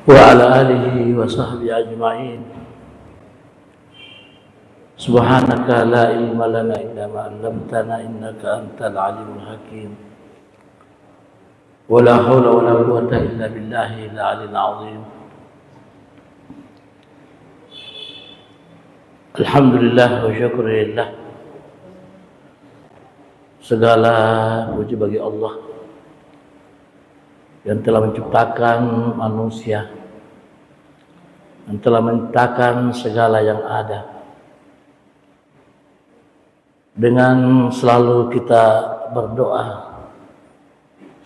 وعلى آله وصحبه أجمعين. سبحانك لا علم لنا إلا ما علمتنا إنك أنت العليم الحكيم. ولا حول ولا قوة إلا بالله العلي العظيم. Alhamdulillah wa syukurillah. Segala puji bagi Allah yang telah menciptakan manusia, yang telah menciptakan segala yang ada. Dengan selalu kita berdoa,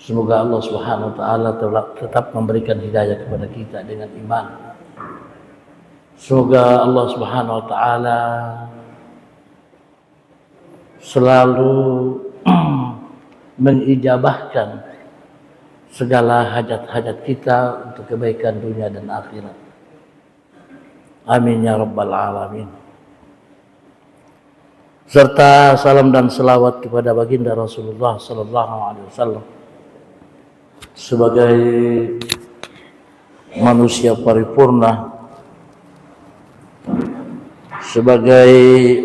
semoga Allah Subhanahu wa taala tetap memberikan hidayah kepada kita dengan iman. Semoga Allah Subhanahu wa taala selalu mengijabahkan segala hajat-hajat kita untuk kebaikan dunia dan akhirat. Amin ya rabbal alamin. Serta salam dan selawat kepada baginda Rasulullah sallallahu alaihi wasallam sebagai manusia paripurna, sebagai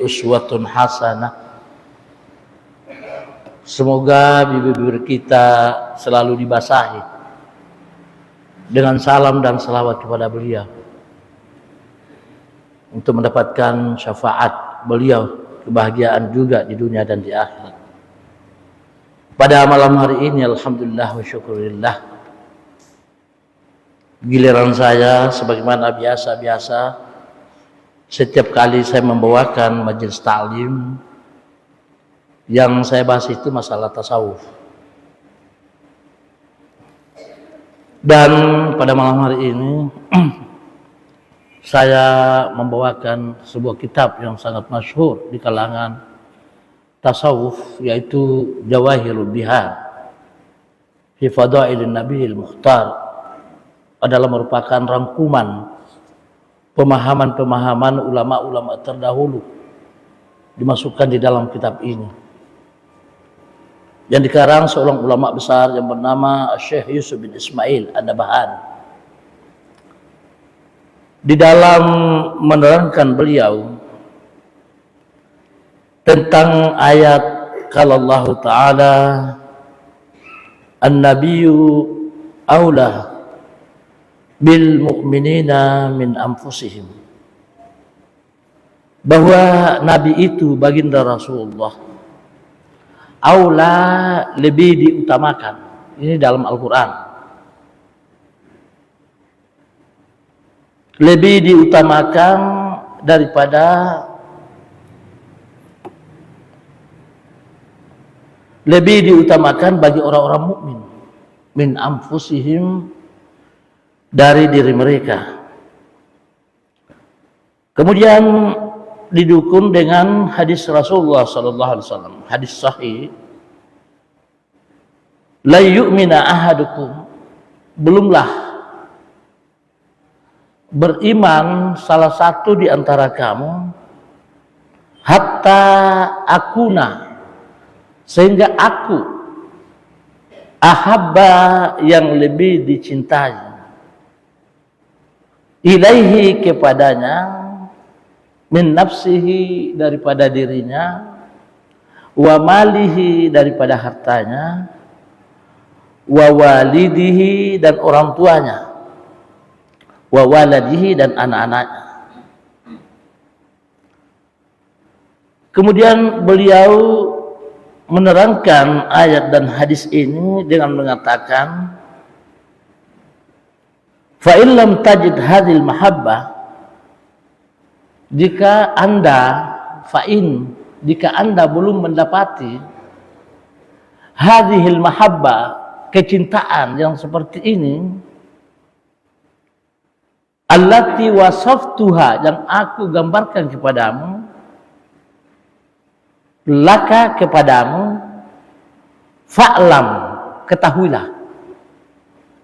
uswatun hasanah. Semoga bibir-bibir kita selalu dibasahi dengan salam dan selawat kepada beliau untuk mendapatkan syafaat beliau, kebahagiaan juga di dunia dan di akhirat. Pada malam hari ini alhamdulillah wa syukurillah, giliran saya sebagaimana biasa-biasa setiap kali saya membawakan majelis ta'lim, yang saya bahas itu masalah tasawuf. Dan pada malam hari ini saya membawakan sebuah kitab yang sangat masyhur di kalangan tasawuf, yaitu Jawahirul Bihar fi Fadailin Nabiyil Mukhtar. Adalah merupakan rangkuman pemahaman-pemahaman ulama-ulama terdahulu dimasukkan di dalam kitab ini, yang dikarang seorang ulama besar yang bernama Syekh Yusuf bin Ismail An-Nabhan. Di dalam menerangkan beliau tentang ayat kalau Allah Ta'ala An-Nabiyyu awla bil mu'minina min anfusihim, bahwa Nabi itu baginda Rasulullah aula, lebih diutamakan. Ini dalam Al-Quran. Lebih diutamakan daripada bagi orang-orang mukmin min anfusihim, dari diri mereka. Kemudian didukung dengan hadis Rasulullah sallallahu alaihi wasallam, hadis sahih, la yu'mina ahadukum, belumlah beriman salah satu di antara kamu, hatta akuna, sehingga aku ahabba, yang lebih dicintai, ilaihi, kepadanya, min nafsihi, daripada dirinya, wa malihi, daripada hartanya, wa walidihi, dan orang tuanya, wa waladihi, dan anak-anaknya. Kemudian beliau menerangkan ayat dan hadis ini dengan mengatakan, fa in lam tajid hadhil mahabbah, jika anda belum mendapati hadhil mahabbah, kecintaan yang seperti ini, allati wasaftuha, yang aku gambarkan kepadamu, laka, kepadamu, fa'lam, ketahuilah,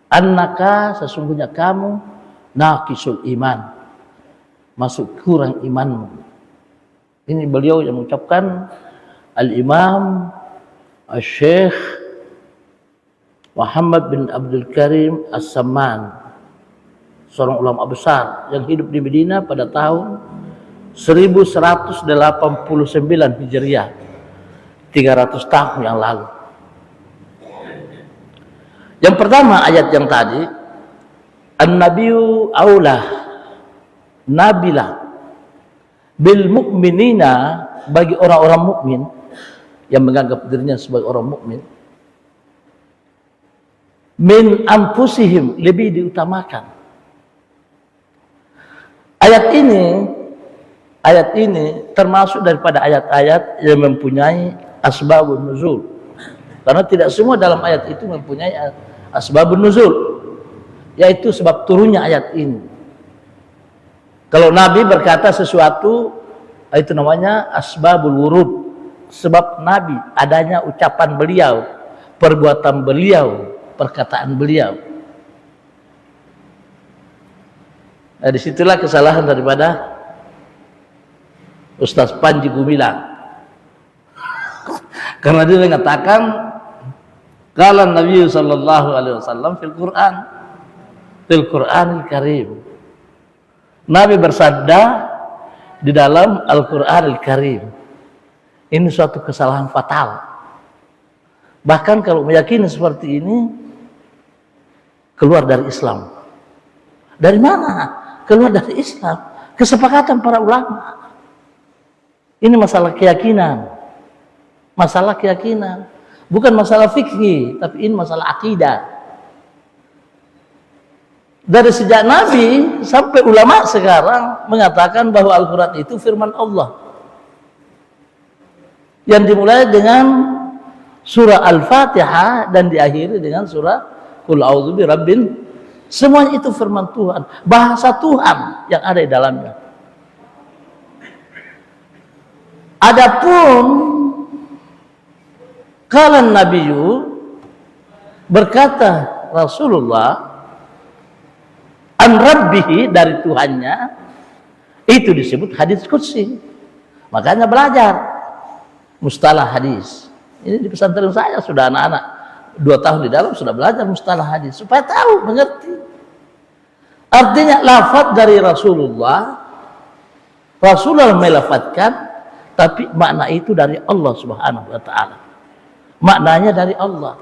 annaka, sesungguhnya kamu, naqisul iman, masuk kurang imanmu. Ini beliau yang mengucapkan, Al-Imam Al-Syekh Muhammad bin Abdul Karim As-Samman seorang ulama besar yang hidup di Medina pada tahun 1189 Hijriah, 300 tahun yang lalu. Yang pertama ayat yang tadi, an-nabiyyu aulah, nabilah bil mu'minina, bagi orang-orang mukmin yang menganggap dirinya sebagai orang mukmin, min anfusihim, lebih diutamakan. Ayat ini termasuk daripada ayat-ayat yang mempunyai asbabun nuzul. Karena tidak semua dalam ayat itu mempunyai asbabun nuzul, yaitu sebab turunnya ayat ini. Kalau Nabi berkata sesuatu, itu namanya asbabul wurud, sebab Nabi, adanya ucapan beliau, perbuatan beliau, perkataan beliau. Nah, disitulah kesalahan daripada Ustaz Panji Gumilang. Karena dia mengatakan qala Nabi sallallahu alaihi wasallam fil Qur'anil Karim. Nabi bersabda di dalam Al-Qur'anil Karim. Ini suatu kesalahan fatal. Bahkan kalau meyakini seperti ini, keluar dari Islam. Dari mana? Keluar dari Islam. Kesepakatan para ulama. Ini masalah keyakinan. Masalah keyakinan. Bukan masalah fikih, tapi ini masalah akidah. Dari sejak Nabi sampai ulama sekarang mengatakan bahwa Al-Quran itu firman Allah. Yang dimulai dengan surah Al-Fatihah dan diakhiri dengan surah Qul a'udzu birabbin. Semuanya itu firman Tuhan, bahasa Tuhan yang ada di dalamnya. Adapun kalan Nabiyyu, berkata Rasulullah an rabbihi, dari Tuhannya, itu disebut hadis qudsi. Makanya belajar mustalah hadis. Ini di pesantren saya sudah anak-anak 2 tahun di dalam sudah belajar mustalah hadis supaya tahu, mengerti. Artinya lafaz dari Rasulullah melafazkan, tapi makna itu dari Allah Subhanahu wa taala. Maknanya dari Allah.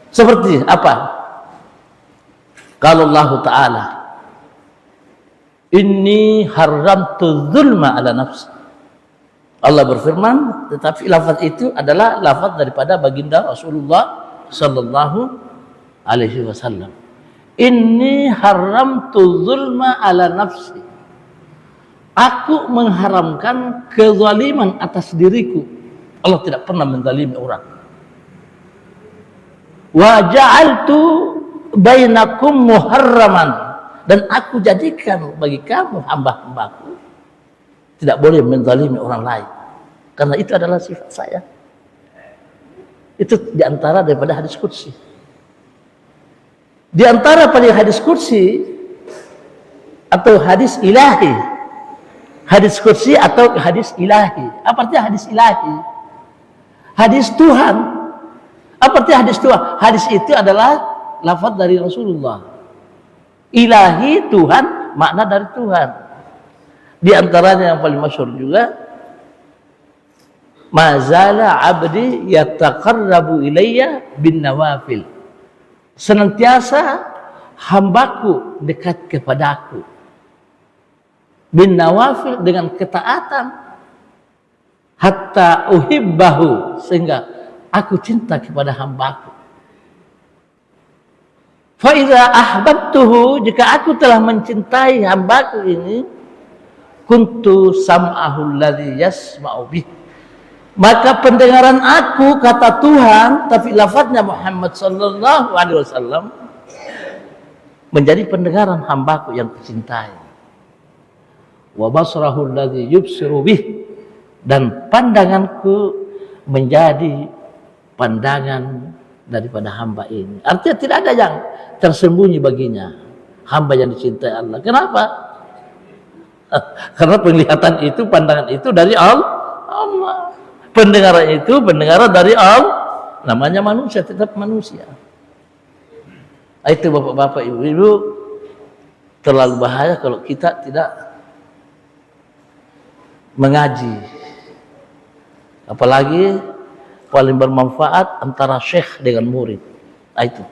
Seperti apa? Kalau Allah taala, inni haramtu dzulma ala nafsi. Allah berfirman, tetapi lafaz itu adalah lafaz daripada baginda Rasulullah sallallahu alaihi wasallam. Inni haramtu dzulma ala nafsi. Aku mengharamkan kezaliman atas diriku. Allah tidak pernah menzalimi orang. Wa ja'altu bainakum muharraman, dan aku jadikan bagi kamu hamba-hambaku tidak boleh menzalimi orang lain, karena itu adalah sifat saya. Itu diantara daripada hadis qudsi. Diantara pada hadis qudsi atau hadis ilahi, hadis qudsi atau hadis ilahi. Apa artinya hadis ilahi? Hadis Tuhan. Apa artinya hadis Tuhan? Hadis itu adalah lafaz dari Rasulullah. Ilahi, Tuhan, makna dari Tuhan. Di antaranya yang paling masyhur juga, mazala abdi yataqarrabu ilayya bin nawafil. Senantiasa hambaku dekat kepadaku bin nawafil, dengan ketaatan, hatta uhibbahu, sehingga aku cinta kepada hambaku. Fa iza ahbabtuhu, jika aku telah mencintai hambaku ini, kuntu sam'ahu alladhi yasma'u bih, maka pendengaran aku, kata Tuhan, tapi lafadznya Muhammad sallallahu alaihi wasallam, menjadi pendengaran hambaku yang kucintai. Wa basrahu alladhi yubsiru bih, dan pandanganku menjadi pandangan daripada hamba ini. Artinya tidak ada yang tersembunyi baginya, hamba yang dicintai Allah. Kenapa? Karena penglihatan itu, pandangan itu dari Allah. Pendengaran itu pendengaran dari Allah. Namanya manusia, tetap manusia. Itu bapak-bapak, ibu-ibu, terlalu bahaya kalau kita tidak mengaji. Apalagi paling bermanfaat antara syekh dengan murid. Nah itu.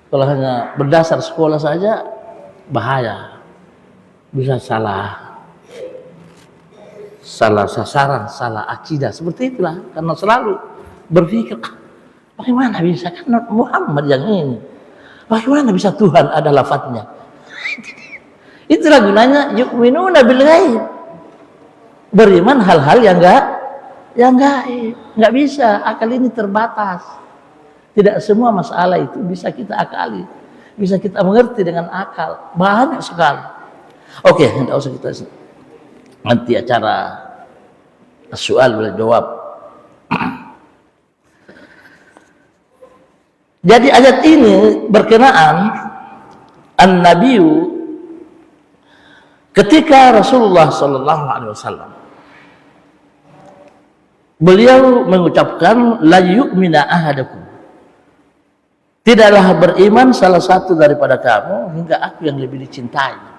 Kalau hanya berdasar sekolah saja, bahaya. Bisa salah sasaran, salah akidah. Seperti itulah. Karena selalu berpikir, bagaimana bisa kan Muhammad yang ini? Bagaimana bisa Tuhan ada lafadznya? Itulah gunanya yu'minuna bil ghaib. Beriman hal-hal yang gaib. Enggak bisa, akal ini terbatas. Tidak semua masalah itu bisa kita akali, bisa kita mengerti dengan akal. Banyak sekali. Oke, tidak usah kita nanti acara soal boleh jawab. Jadi ayat ini berkenaan an-nabiyyu ketika Rasulullah sallallahu alaihi wasallam beliau mengucapkan la yu'mina ahadakum, tidaklah beriman salah satu daripada kamu hingga aku yang lebih dicintai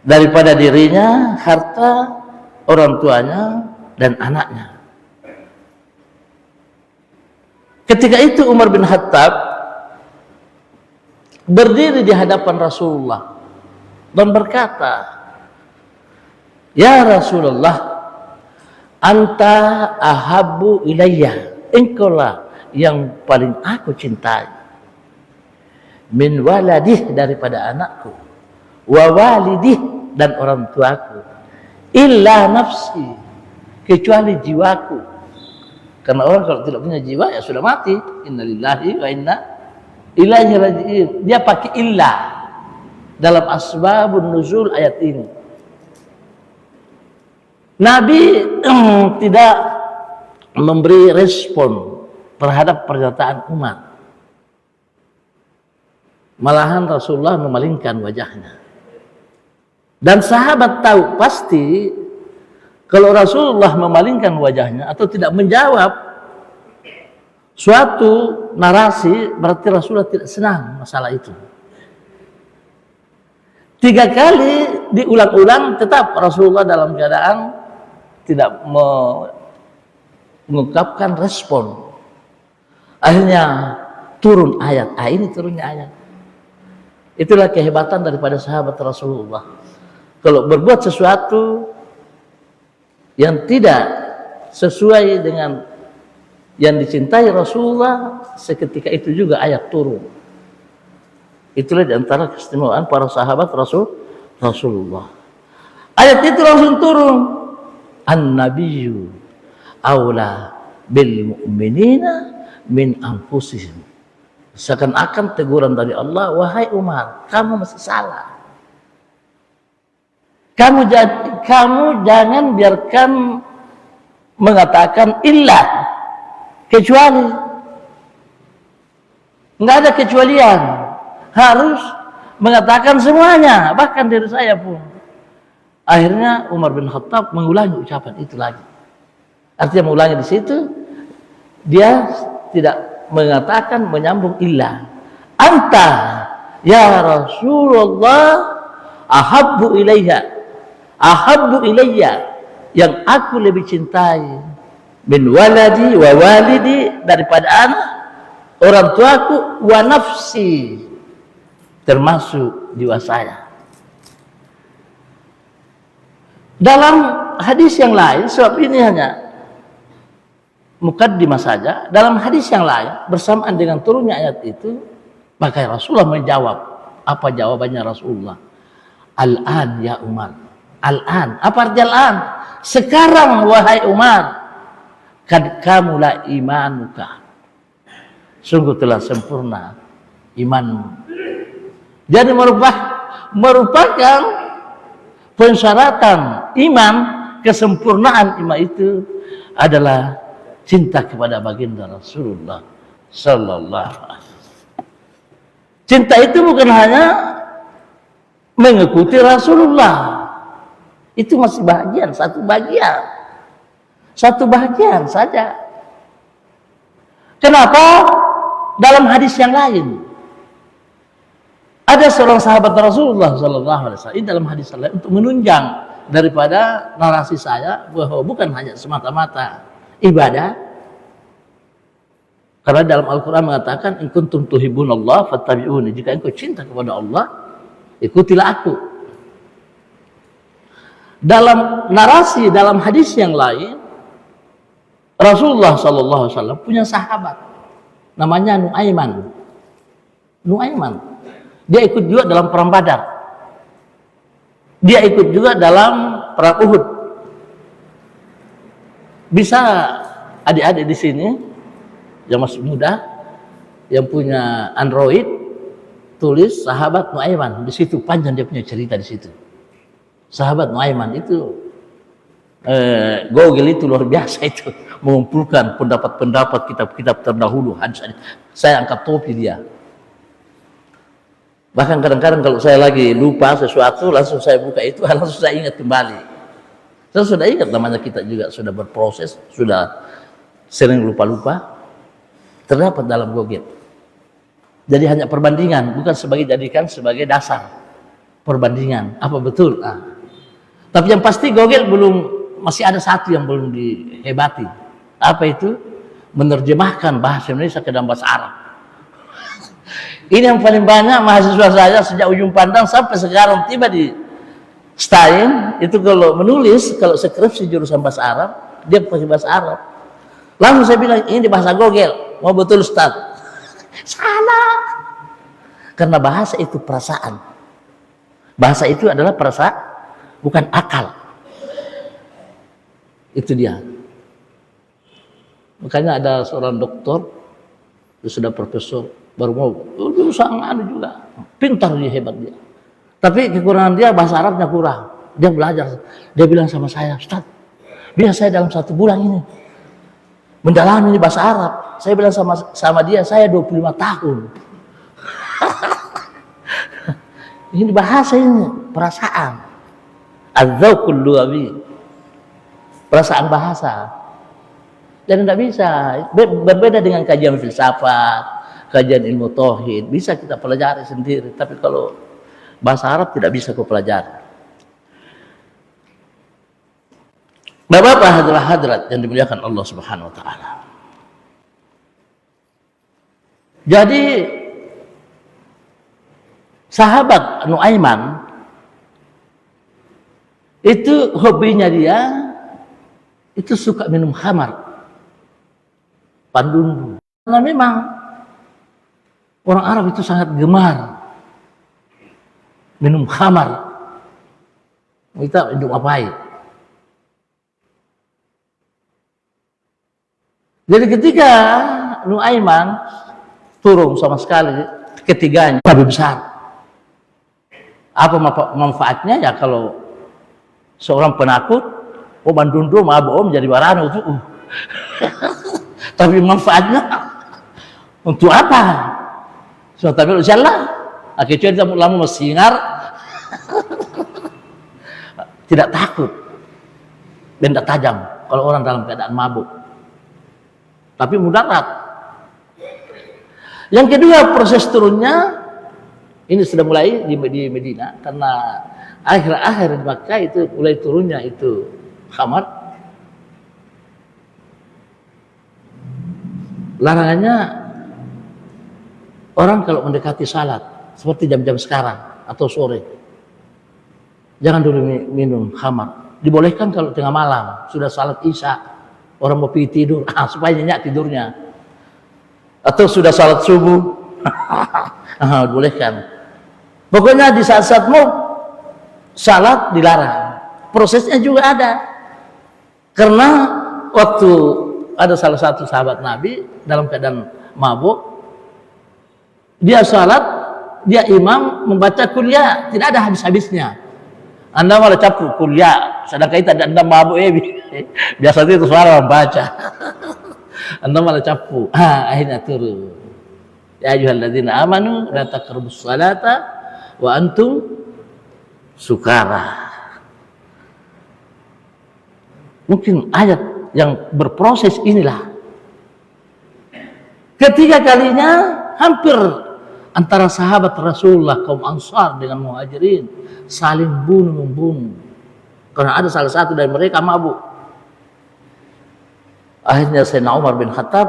daripada dirinya, harta, orang tuanya, dan anaknya. Ketika itu Umar bin Khattab berdiri di hadapan Rasulullah dan berkata, "Ya Rasulullah, anta ahabbu ilayya, engkaulah yang paling aku cintai, min waladih, daripada anakku, wa walidih, dan orang tuaku, illa nafsi, kecuali jiwaku." Karena orang kalau tidak punya jiwa ya sudah mati. Innalillahi wa inna ilaihi raji'un. Dia pakai illa dalam asbabun nuzul ayat ini. Nabi tidak memberi respon terhadap pernyataan Umar. Malahan Rasulullah memalingkan wajahnya. Dan sahabat tahu pasti kalau Rasulullah memalingkan wajahnya atau tidak menjawab suatu narasi, berarti Rasulullah tidak senang masalah itu. 3 kali diulang-ulang, tetap Rasulullah dalam keadaan tidak mengungkapkan respon. Akhirnya turun ayat. Ini turunnya ayat. Itulah kehebatan daripada sahabat Rasulullah. Kalau berbuat sesuatu yang tidak sesuai dengan yang dicintai Rasulullah, seketika itu juga ayat turun. Itulah diantara keistimewaan para sahabat Rasulullah. Ayat itu langsung turun. An-nabiyyu aula bil mu'minina min anfusihim. Seakan-akan teguran dari Allah, wahai Umar, kamu masih salah. Kamu jangan biarkan mengatakan illa, kecuali. Enggak ada kecualian. Harus mengatakan semuanya, bahkan diri saya pun. Akhirnya Umar bin Khattab mengulangi ucapan itu lagi. Artinya mengulangi di situ, dia tidak mengatakan menyambung illa. Anta ya Rasulullah ahabbu ilayya, yang aku lebih cintai, min waladi wa walidi, daripada anak, orang tuaku, wa nafsi, termasuk jiwa saya. Dalam hadis yang lain, sebab ini hanya mukaddimah saja, dalam hadis yang lain bersamaan dengan turunnya ayat itu, maka Rasulullah menjawab. Apa jawabannya Rasulullah? Al-an ya Umar. Al-an, apa arti al-an? Sekarang wahai Umar, kad kamulah imanuka, sungguh telah sempurna imanmu. Jadi merupakan pensyaratan iman, kesempurnaan iman itu adalah cinta kepada baginda Rasulullah sallallahu alaihi wasallam. Cinta itu bukan hanya mengikuti Rasulullah, itu masih satu bagian saja. Kenapa? Dalam hadis yang lain Ada seorang sahabat Rasulullah Sallallahu Alaihi Wasallam dalam hadis lain untuk menunjang daripada narasi saya bahwa bukan hanya semata-mata ibadah, karena dalam Al-Quran mengatakan in kuntum tuhibbunallah fattabi'uni, jika engkau cinta kepada Allah ikutilah aku. Dalam narasi dalam hadis yang lain Rasulullah Sallallahu Alaihi Wasallam punya sahabat namanya Nuaiman. Dia ikut juga dalam perang Badar. Dia ikut juga dalam perang Uhud. Bisa adik-adik di sini yang masih muda, yang punya Android, tulis sahabat Nuaiman. Di situ panjang dia punya cerita di situ. Sahabat Nuaiman itu Google itu luar biasa itu, mengumpulkan pendapat-pendapat kitab-kitab terdahulu. Saya angkat topi dia. Bahkan kadang-kadang kalau saya lagi lupa sesuatu, langsung saya buka itu, langsung saya ingat kembali. Saya sudah ingat namanya, kita juga sudah berproses, sudah sering lupa-lupa, terdapat dalam Google. Jadi hanya perbandingan, bukan jadikan sebagai dasar perbandingan. Apa betul? Tapi yang pasti Google masih ada satu yang belum dihebati. Apa itu? Menerjemahkan bahasa Indonesia ke dalam bahasa Arab. Ini yang paling banyak mahasiswa saya sejak ujung pandang sampai sekarang tiba di STAIN itu kalau menulis, kalau skripsi jurusan bahasa Arab, dia pakai bahasa Arab. Langsung saya bilang ini bahasa Google, mau betul Ustaz? Salah. Karena bahasa itu perasaan. Bahasa itu adalah perasaan, bukan akal. Itu dia. Makanya ada seorang doktor, dia sudah profesor, baru mau jurusan juga, pintar dia, hebat dia. Tapi kekurangan dia bahasa Arabnya kurang. Dia belajar, dia bilang sama saya, Ustaz, biar saya dalam 1 bulan ini mendalami bahasa Arab. Saya bilang sama dia, saya 25 tahun. Ini bahasa ini, perasaan. Az-dzauqul lughawi. Perasaan bahasa. Dan tidak bisa, berbeda dengan kajian filsafat, kajian ilmu tauhid, bisa kita pelajari sendiri. Tapi kalau bahasa Arab tidak bisa kau pelajari. Bapak-bapak hadirat yang dimuliakan Allah Subhanahu wa taala. Jadi sahabat Nuaiman itu hobinya dia itu suka minum khamar, pandundu. Karena memang orang Arab itu sangat gemar minum khamar. Kita minum apa? Jadi ketika Nuaiman turun sama sekali, ketiganya lebih besar. Apa manfaatnya ya kalau seorang penakut, bandundu mabuk menjadi barano itu. Tapi manfaatnya untuk apa? So, tapi insyaAllah akhirnya kita lama mesingar tidak takut benda tajam kalau orang dalam keadaan mabuk, tapi mudarat. Yang kedua, proses turunnya ini sudah mulai di Medina, karena akhir-akhir di Makkah itu mulai turunnya itu khamar. Larangannya orang kalau mendekati salat seperti jam-jam sekarang atau sore, jangan dulu minum khamar. Dibolehkan kalau tengah malam sudah salat isya, orang mau pergi tidur, supaya nyenyak tidurnya, atau sudah salat subuh, bolehkan. Pokoknya di saat-saat mau salat dilarang. Prosesnya juga ada, karena waktu ada salah satu sahabat Nabi dalam keadaan mabuk, dia salat, dia imam membaca kuliah, tidak ada habis-habisnya. Anda malah capu kuliah, sedangkan kita Anda mabuk, biasanya itu suara membaca. Anda malah capu, akhirnya turun. Ya ayyuhalladzina amanu la taqrabus salata wa antum sukara. Mungkin ayat yang berproses inilah ketiga kalinya hampir antara sahabat Rasulullah kaum Ansar dengan Muhajirin saling bunuh-membunuh karena ada salah satu dari mereka mabuk. Akhirnya Sayyidina Umar bin Khattab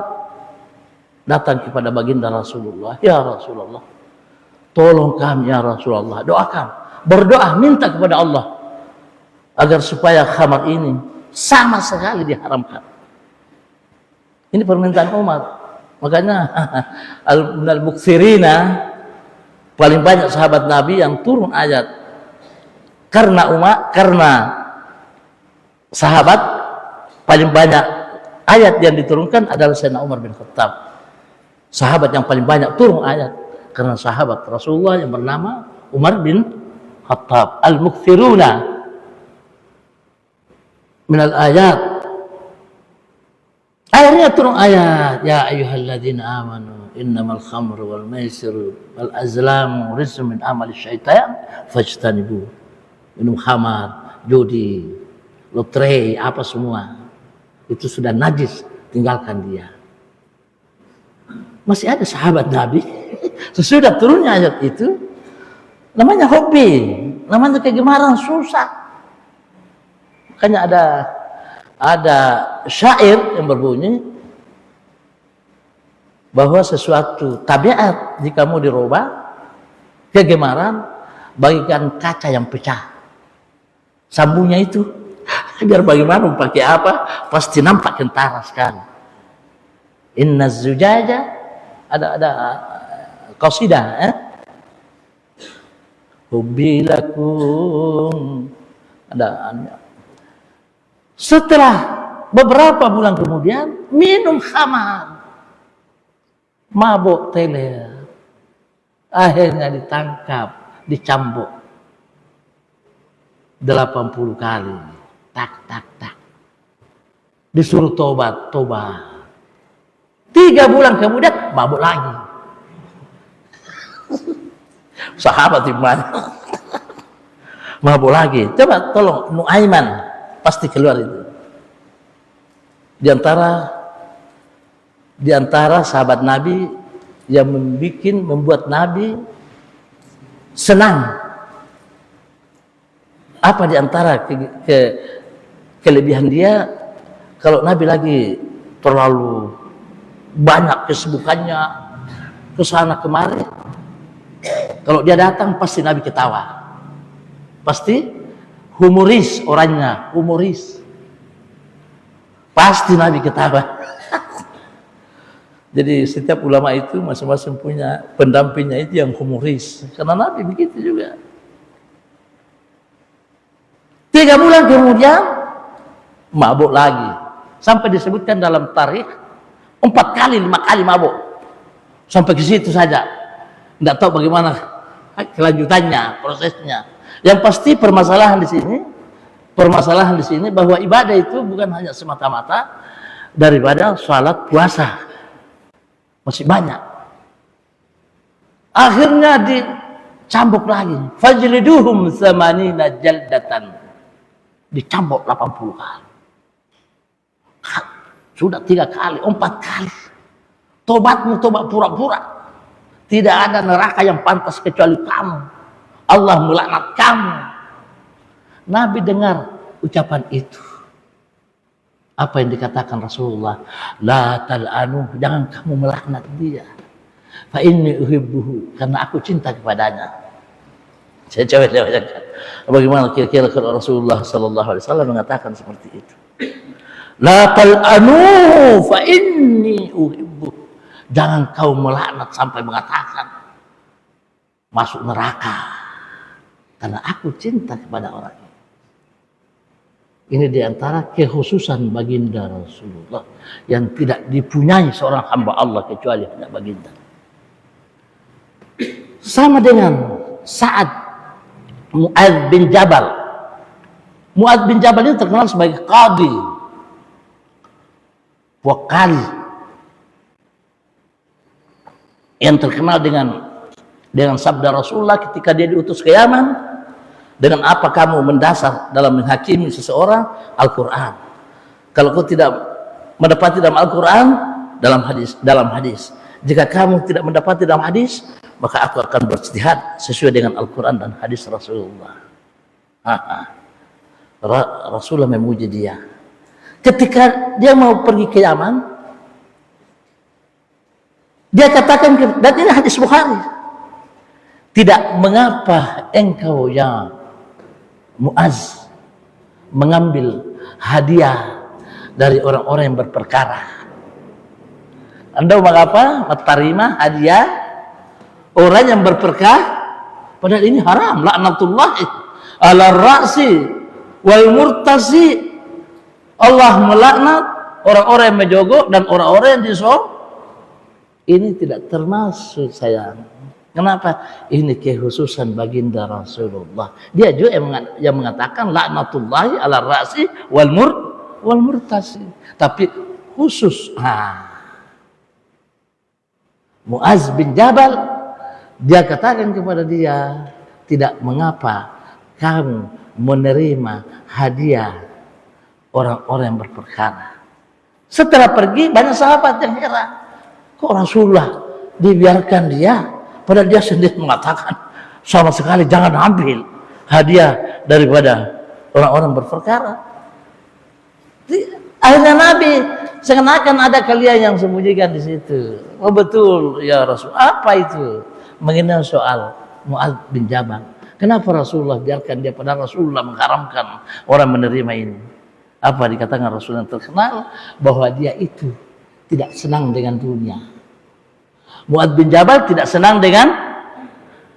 datang kepada baginda Rasulullah, ya Rasulullah, tolong kami ya Rasulullah, doakan, berdoa minta kepada Allah agar supaya khamar ini sama sekali diharamkan. Ini permintaan Umar. Makanya al-muktsirina, paling banyak sahabat Nabi yang turun ayat karena sahabat, paling banyak ayat yang diturunkan adalah Sayyidina Umar bin Khattab. Sahabat yang paling banyak turun ayat karena sahabat Rasulullah yang bernama Umar bin Khattab. Al-muktsiruna minal ayat. Akhirnya turun ayat, ya ayyuhalladzina amanu innamal khamru wal maisiru wal azlamu rizqun min amali syaitan fajtanibu. Minum khamar, judi, lotre, apa semua itu sudah najis, tinggalkan dia. Masih ada sahabat Nabi sesudah turunnya ayat itu, namanya hobi, namanya kegemaran, susah. Makanya ada syair yang berbunyi bahwa sesuatu tabiat jika mau dirubah, kegemaran bagikan kaca yang pecah, sambungnya itu biar bagaimana pakai apa pasti nampak kentara sekali. Inna zujaja, ada qasidah, hubbilakum, ada. Setelah beberapa bulan kemudian minum khamar, mabuk teler, akhirnya ditangkap, dicambuk 80 kali, tak, disuruh tobat. 3 bulan kemudian mabuk lagi. Sahabat banyak mabuk lagi. Coba tolong Nuaiman, pasti keluar itu. Di antara sahabat Nabi yang membuat Nabi senang. Apa di antara kelebihan dia? Kalau Nabi lagi terlalu banyak kesibukannya kesana kemari, kalau dia datang pasti Nabi ketawa. Pasti humoris orangnya, humoris. Pasti Nabi ketawa. Jadi setiap ulama itu masing-masing punya pendampingnya itu yang humoris. Karena Nabi begitu juga. 3 bulan kemudian mabuk lagi. Sampai disebutkan dalam tarikh 4 kali, 5 kali mabuk. Sampai ke situ saja. Tidak tahu bagaimana kelanjutannya, prosesnya. Yang pasti permasalahan di sini bahwa ibadah itu bukan hanya semata-mata daripada salat puasa. Masih banyak. Akhirnya dicambuk lagi. Fajliduhum tsamanina jaldatan. Dicambuk 80 kali. Sudah 3 kali, 4 kali. Tobatmu tobat pura-pura. Tidak ada neraka yang pantas kecuali kamu. Allah melaknat kamu. Nabi dengar ucapan itu. Apa yang dikatakan Rasulullah? La tal'anu, jangan kamu melaknat dia. Fa inni uhibbuhu, karena aku cinta kepadanya. Saya coba bayangkan. Bagaimana kira-kira kalau Rasulullah sallallahu alaihi wasallam mengatakan seperti itu? La tal'anu fa inni uhibbuhu. Jangan kau melaknat sampai mengatakan masuk neraka. Karena aku cinta kepada orang ini. Ini diantara kekhususan baginda Rasulullah yang tidak dipunyai seorang hamba Allah kecuali hanya baginda. Sama dengan Sa'ad Mu'adz bin Jabal. Mu'adz bin Jabal ini terkenal sebagai qadhi, wakali, yang terkenal dengan sabda Rasulullah ketika dia diutus ke Yaman. Dengan apa kamu mendasar dalam menghakimi seseorang? Al-Quran. Kalau kau tidak mendapati dalam Al-Quran, dalam hadis. Jika kamu tidak mendapati dalam hadis, maka aku akan berijtihad sesuai dengan Al-Quran dan hadis Rasulullah. Rasulullah memuji dia. Ketika dia mau pergi ke Yaman, dia katakan, dan ini hadis Bukhari, tidak mengapa engkau ya Muaz mengambil hadiah dari orang-orang yang berperkara. Anda mengapa menerima hadiah orang yang berperkara? Padahal ini haram, laknatullah ala ra'si wal murtasi. Allah melaknat orang-orang yang menjogok dan orang-orang yang disok. Ini tidak termasuk, sayang. Kenapa? Ini kekhususan baginda Rasulullah. Dia juga yang mengatakan laknatullahi ala ra'si wal murtasi. Tapi khusus. Muaz bin Jabal, dia katakan kepada dia, tidak mengapa kamu menerima hadiah orang-orang yang berperkara. Setelah pergi, banyak sahabat yang heran, kok Rasulullah dibiarkan dia, padahal dia sendiri mengatakan sama sekali jangan ambil hadiah daripada orang-orang berperkara. Akhirnya Nabi seakan-akan ada kalian yang sembunyikan di situ. Oh betul ya Rasul. Apa itu? Mengenai soal Muaz bin Jabal. Kenapa Rasulullah biarkan dia, padahal Rasulullah mengharamkan orang menerima ini? Apa dikatakan Rasul yang terkenal? Bahwa dia itu tidak senang dengan dunia. Muaz bin Jabal tidak senang dengan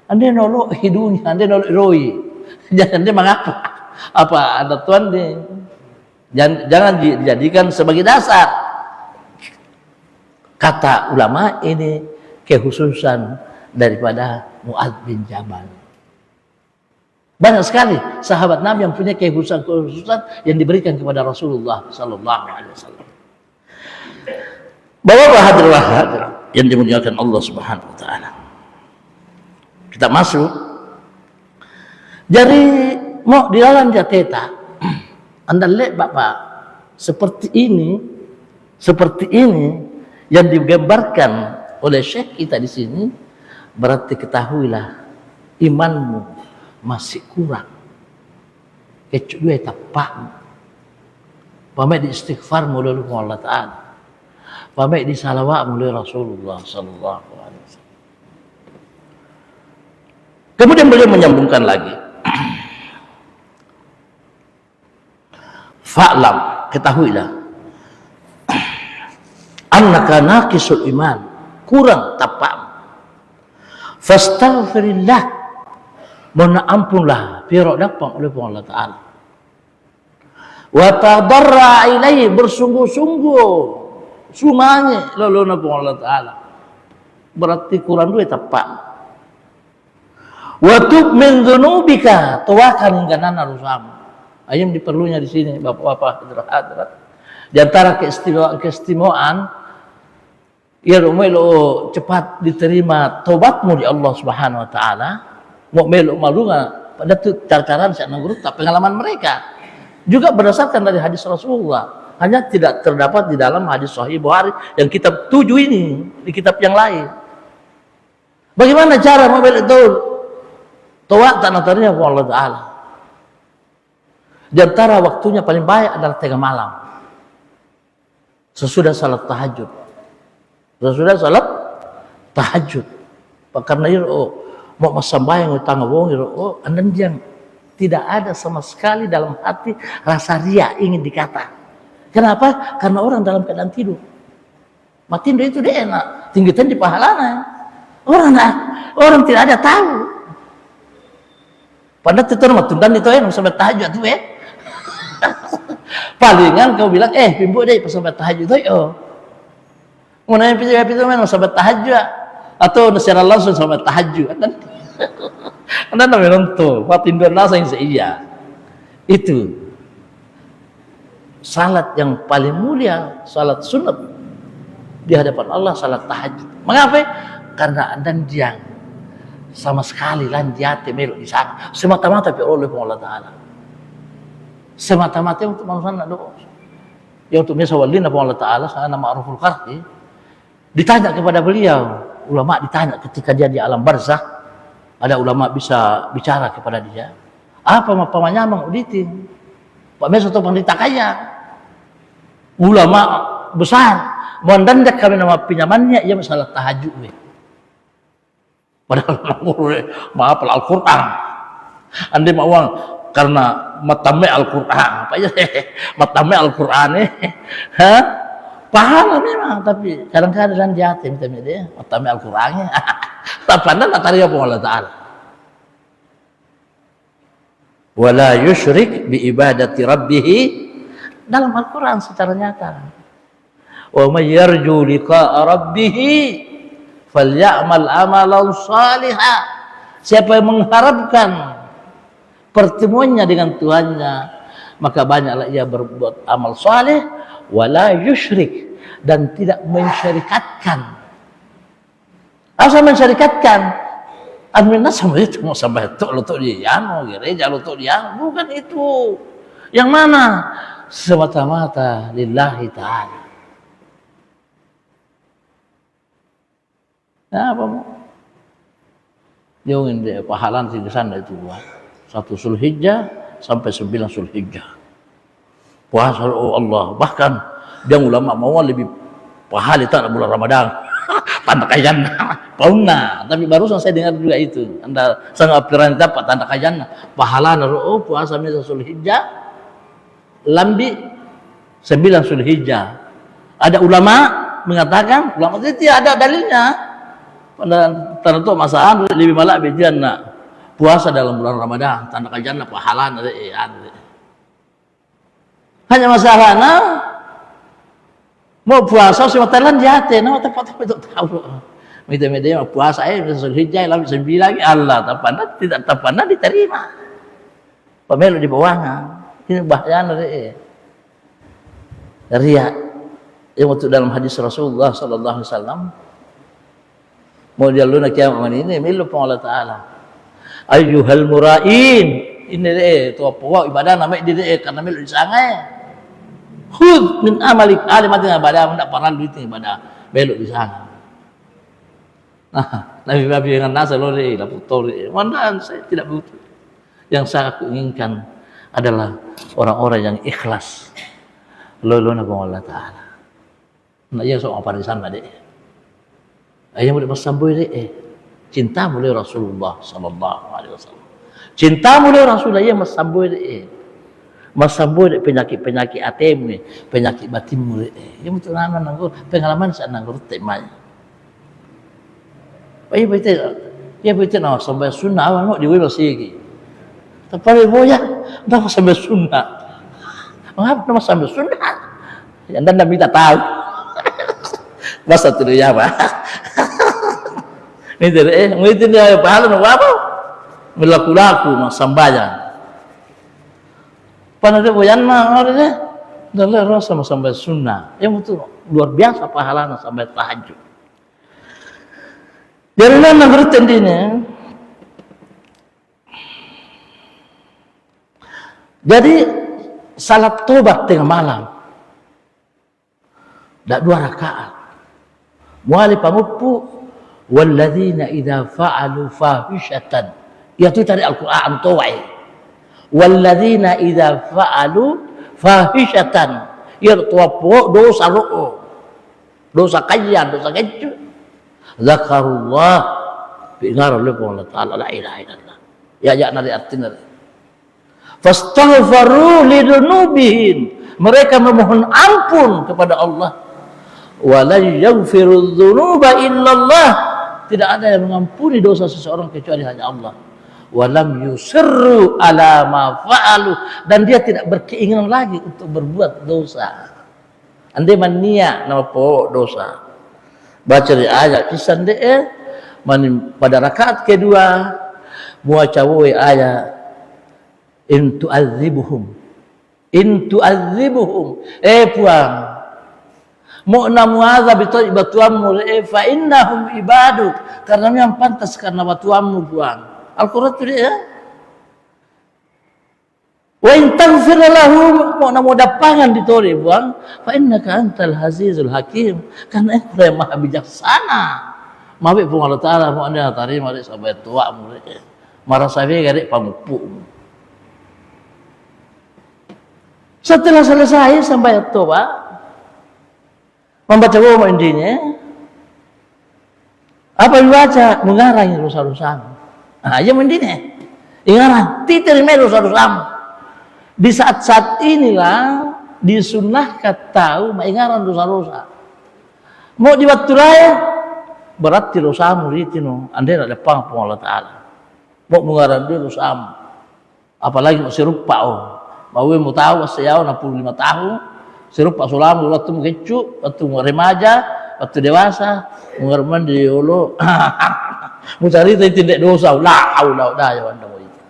anda nolok hidupnya, anda nolok roi. Jangan dia mengapa? Apa ada tuan dia? Jangan dijadikan sebagai dasar. Kata ulama ini kekhususan daripada Muaz bin Jabal. Banyak sekali sahabat Nabi yang punya kekhususan yang diberikan kepada Rasulullah sallallahu alaihi wasallam. Bapak hadirin yang dimuliakan Allah Subhanahu wa taala. Kita masuk. Jadi mau di dalam jateta Anda lihat Bapak, seperti ini yang digambarkan oleh Syekh kita di sini, berarti ketahuilah imanmu masih kurang. Kecuali tapak. Pamai di istighfar mulai Allah Ta'ala. Pamai di salawat mulai Rasulullah sallallahu alaihi wasallam. Kemudian beliau menyambungkan lagi. Fa'lam, ketahuilah, annaka naqisul iman, kurang tapak. Fastaghfirillah, mohon ampunlah, firaq dapat oleh Allah Ta'ala. Wa tadarra ilaihi, bersungguh-sungguh, sumanya lalu Allah Ta'ala. Berarti kurang dua tapak. Wa tub min dzunubika, tawakan hingga nana rusamu. Ayam diperlunya di sini bapak-bapak hadirat. Di antara keistimewaan ya melo cepat diterima taubatmu di Allah Subhanahu wa taala. Mau melo malunga pada cara-cara saya nanggur tak pengalaman mereka. Juga berdasarkan dari hadis Rasulullah. Hanya tidak terdapat di dalam hadis Sahih Bukhari yang kitab 7 ini, di kitab yang lain. Bagaimana cara mau melo taubat tak natarnya Allah taala? Di antara waktunya paling baik adalah tengah malam. Sesudah salat tahajud. Karena mau masambayang utang wong anda yang tidak ada sama sekali dalam hati rasa ria ingin dikata. Kenapa? Karena orang dalam keadaan tidur. Matindo itu dia enak, tinggitan di pahalanya. Orang tidak ada tahu. Padahal itu matundan itu sampai tahajud tuh palingan kau bilang pimpu deh pas sampai tahajud tuh mau nanya pitu mana sampai tahajud atau secara langsung sampai tahajud anda namanya nonton patinduan nasa yang seiya itu salat yang paling mulia, salat sunat di hadapan Allah, salat tahajud. Mengapa? Karena anda yang sama sekali lanjati meluk di sana semata-mata oleh Allah Ta'ala, semata-mata untuk manusia doa. Yang untuk misawalin Allah Ta'ala sana ma'ruful kharqi, ditanya kepada beliau, ulama ditanya ketika dia di alam barzakh, ada ulama bisa bicara kepada dia, apa mapamanya mang uditin pak meso to pandita kaya ulama besar mondandak kami nama pinyamannya ia masalah tahajud we. Padahal maaf Al-Qur'an ande mawang karena matame Al-Qur'an apa ya matame Al-Qur'an ha pahala memang, tapi kadang-kadang jatim dia matame Al-Qur'annya tapanan atari apa Allah Ta'ala wala yusyrik bi ibadati rabbih dalam Al-Qur'an secara nyata. Wa may yarju liqa'a rabbih falyamal amalan salihah. Siapa yang mengharapkan pertemuannya dengan Tuhannya, maka banyaklah ia berbuat amal saleh, wala yusyrik, dan tidak mensyarikatkan. Asal mensyarikatkan Aminah sama itu mau sampai itu lutuk dia, mau gereja lutuk dia, bukan itu. Yang mana? Semata-mata lillahi ta'ala. Nah, apa mau? Jauhin dia pahalan di sana itu buat 1 Zulhijjah sampai 9 Zulhijjah. Puasa oh Allah, bahkan dia ulama mau lebih pahala tak bulan Ramadan. Tanda kajana, pauna. Tapi barusan saya dengar juga itu. Anda sangat pikiran dapat tanda kajana. Pahala oh puasa misal Zulhijjah, lambi 9 Zulhijjah. Ada ulama mengatakan, ulama itu ada dalilnya. Pada tanda tu masalah lebih malak bijian nak puasa dalam bulan Ramadan. Tanda kajana pahala ada. Hanya masalahnya mau puasa sematalan jate, nama tempat itu tahu. Media puasa misal Zulhijjah lambi 9 lagi Allah tapana tidak tapana diterima. Pemilu di bawahnya. Ini bahaya riya. Yang waktu dalam hadis Rasulullah sallallahu alaihi wasallam mau jaluna kiamat ini milu pun Allah Taala. Ayyuhal mura'in. Ini tu apa ibadah nama dia karena milu disangai. Khudh min amalik alimatin ibadah hendak paral duit ibadah belok di sana. Nah, Nabi dengan nasa lori laputori. Mana saya tidak butuh. Yang saya inginkan adalah orang-orang yang ikhlas. Lolo na Allah Taala. Nak ya soal parisan dek. Ayah boleh bersambuy dek. Cinta boleh Rasulullah sallallahu alaihi wasallam. Cinta boleh Rasulullah ya bersambuy dek. Bersambuy dek penyakit-penyakit atem ni, penyakit batinmu dek. Ya betul nama nanggur pengalaman saya nanggur temanya. Ayah betul. Ya betul nak sampai sunnah awak nak diwe masih lagi. Tapi boya dah sampai sunnah. Mengapa nama sampai sunnah? Anda tidak minta tahu. Masa tu dia apa? Ini dia, ini dia pahala nak apa? Melaku-laku mas sambayan. Pada dia boyan mah ada dia. Dalam rasa sampai sunnah. Yang betul luar biasa pahala sampai tahajud. Jadi mana ngerti ini? Jadi salat tobat tengah malam. Dak 2 rakaat. Muali pamupu walladzina idza fa'alu fahishatan. Itu tadi Al-Qur'an tawai. Walladzina idza fa'alu fahishatan. Itu apa dosa ru'u. Dosa kajian, dosa keju. Zakarullah bi'ingar Allah Ta'ala la ilaha illallah. Ya nari artinya. Fastaghfaru lidunubihim. Mereka memohon ampun kepada Allah. Wala yaghfiru dzunuba illallah. Tidak ada yang mengampuni dosa seseorang kecuali hanya Allah. Walam yusirru ala ma fa'alu. Dan dia tidak berkeinginan lagi untuk berbuat dosa. Andai mania nama pokok dosa. Baca di ayat kisah dia pada rakaat kedua muacawai ayat in tu'adzibuhum puang mau namu azab itu batuammu fa innahum ibaduk karena yang pantas karena batuammu puang Al-Qur'an itu dia wa in taghfir lahum mau namu dapangan ditori puang fa innaka antal azizul hakim karena engkau yang maha bijaksana Mabik pun Allah Ta'ala mau anda tari mari sampai tua murid. Marah sabi garik pamupuk. Setelah selesai sampai tua, membaca buku intinya, apa yang dibaca? Mengarang rusa-rusamu. Nah, aja intinya. Ingarang, titerima rusa-rusamu. Di saat-saat inilah disunnahkan tahu mengarang rusa-rusa. Mau di waktu raya, berarti rusamu ritino. Anda ada panggung Allah Ta'ala. Mau mengarang dia rusamu. Apalagi masih rupa oh. Mau tahu sejauh 65 tahun. Serupa sulamu waktu mengecu, waktu remaja, waktu dewasa, mengerman di dulu. Mencari tidak dosa, la haula wala quwwata illa billah.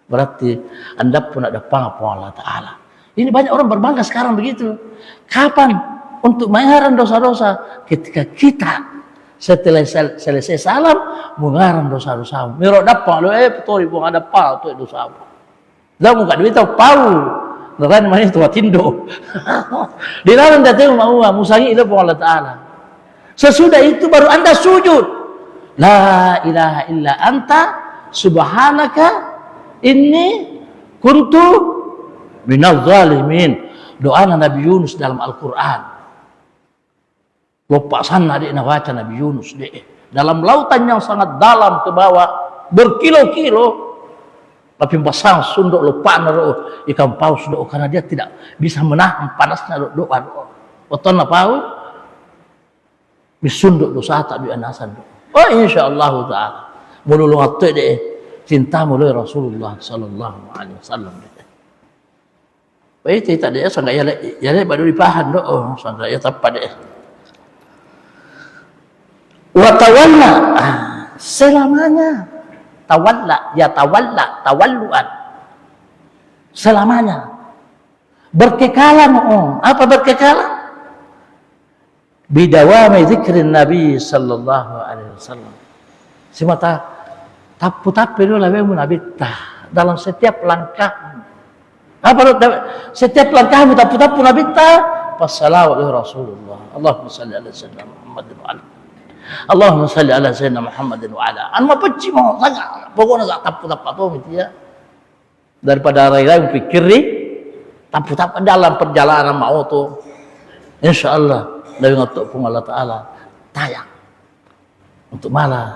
Berarti Anda pun ada panggung Allah Ta'ala. Ini banyak orang berbangga sekarang begitu. Kapan untuk mengarang dosa-dosa? Ketika kita setelah selesai salam mengarang dosa-dosa. Miro dapat lo betul ibu ada apa tu dosa apa. Dah muka duit tahu pau. Neran mana tua tindo. Di dalam datang mau musangi itu Allah Ta'ala. Sesudah itu baru Anda sujud. La ilaha illa anta subhanaka inni kuntu minal zalimin. Doa Nabi Yunus dalam Al-Quran. Bapak sana dia baca Nabi Yunus deh. Dalam lautan yang sangat dalam ke bawah berkilo-kilo. Tapi pasang sunduk lupa naruh ikan paus doa karena dia tidak bisa menahan panasnya doa. Oton paus bisunduk dosa tak bianasan. Oh insyaallah taala. Mululu ngatte deh cinta mulai Rasulullah sallallahu alaihi wasallam. Baik tidak dia sangat ya baru dipahan doa sangat ya tepat deh. Wa tawalla selamanya tawalla ya tawalla tawalluan selamanya berkekalan apa berkekalan bidawami zikrin Nabi sallallahu alaihi wasallam semata tapu-tapu itu lawe munabitah dalam setiap langkah apa setiap langkahmu tapu-tapu nabitah passalawat Rasulullah Allahumma salli ala sayyidina Muhammadin wa ala Allahumma salli ala sayyidina Muhammadin wa ala. Anu peci mau sangat. Pokoknya tak tapu-tapu tu gitu ya. Daripada rai-rai pikiri tapu-tapu dalam perjalanan mau tu. Insyaallah dari ngatuk pun Allah Taala tayang. Untuk malah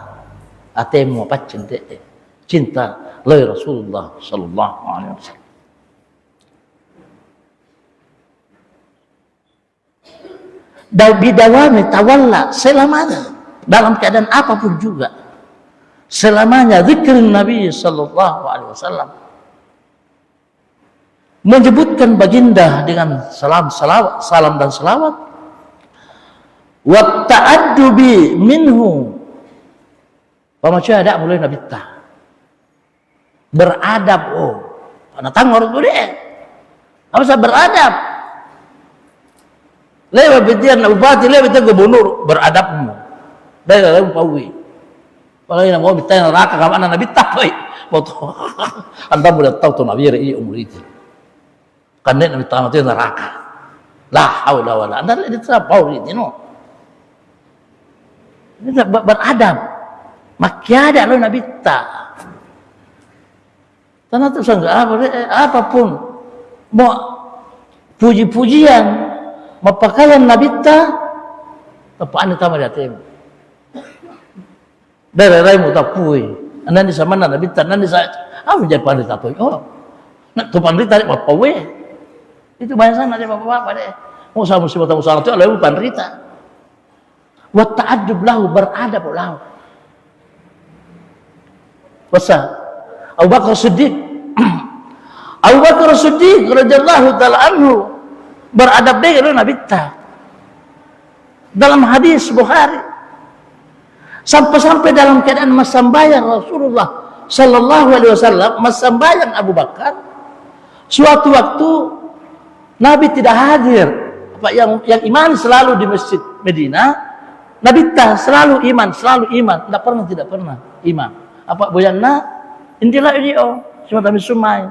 atemu apa cinta lai Rasulullah sallallahu alaihi wasallam. Dan bidawami tawalla selamanya dalam keadaan apapun juga selamanya zikrin Nabi sallallahu alaihi wasallam menyebutkan baginda dengan salam dan salawat wa ta'addubi minhu pamaca ada mulai Nabi ta beradab ana tangor tu deh apa beradab lewat betian bupati lewat betian gubernur beradabmu dari dalam paui kalau yang mau betian neraka kapan Nabi tahu foto anda boleh tahu tu Nabi ini umur itu karena Nabi tahu itu neraka lah haula wala anda lihat itu paui itu no ini beradab makiada lo Nabi tahu karena itu sangat apapun mau puji-pujian mau pakaian Nabi tahu tepaan itu sama dia dari rai mutapui anda di sana Nabi tahu anda di sana apa jadi pandai tahu nak tu pandai tarik apa we itu bahasa nanti bapak-bapak deh mau sama musibah tamu salah tu lalu pandrita wa ta'addub lahu beradab lahu wasa Abu Bakar Siddiq Abu Bakar Siddiq radhiyallahu taala anhu beradab dengan Nabi ta dalam hadis Bukhari sampai-sampai dalam keadaan masambayang Rasulullah sallallahu alaihi wasallam masambayang Abu Bakar suatu waktu Nabi tidak hadir apa yang iman selalu di masjid Medina Nabi ta selalu iman tidak pernah iman apa boyanna intilah ini semata misumai